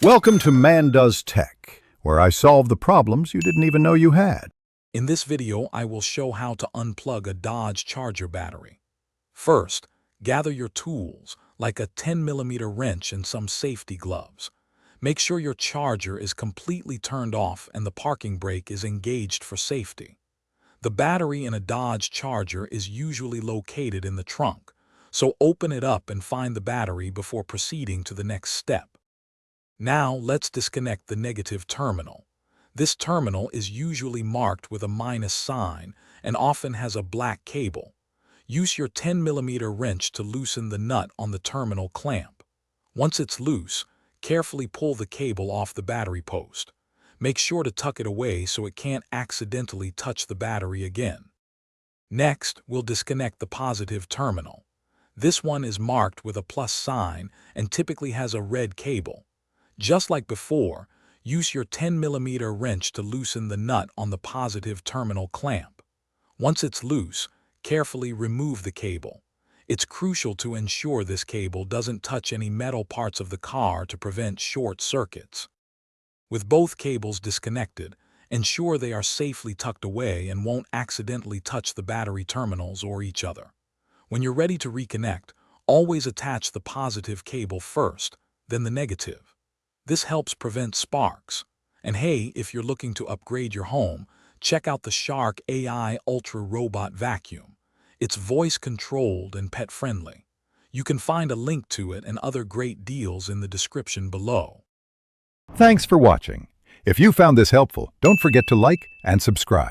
Welcome to Man Does Tech, where I solve the problems you didn't even know you had. In this video, I will show how to unplug a Dodge Charger battery. First, gather your tools, like a 10mm wrench and some safety gloves. Make sure your charger is completely turned off and the parking brake is engaged for safety. The battery in a Dodge Charger is usually located in the trunk, so open it up and find the battery before proceeding to the next step. Now let's disconnect the negative terminal. This terminal is usually marked with a minus sign and often has a black cable. Use your 10mm wrench to loosen the nut on the terminal clamp. Once it's loose, carefully pull the cable off the battery post. Make sure to tuck it away so it can't accidentally touch the battery again. Next, we'll disconnect the positive terminal. This one is marked with a plus sign and typically has a red cable. Just like before, use your 10mm wrench to loosen the nut on the positive terminal clamp. Once it's loose, carefully remove the cable. It's crucial to ensure this cable doesn't touch any metal parts of the car to prevent short circuits. With both cables disconnected, ensure they are safely tucked away and won't accidentally touch the battery terminals or each other. When you're ready to reconnect, always attach the positive cable first, then the negative. This helps prevent sparks. And hey, if you're looking to upgrade your home, check out the Shark AI Ultra Robot Vacuum. It's voice-controlled and pet-friendly. You can find a link to it and other great deals in the description below. Thanks for watching. If you found this helpful, don't forget to like and subscribe.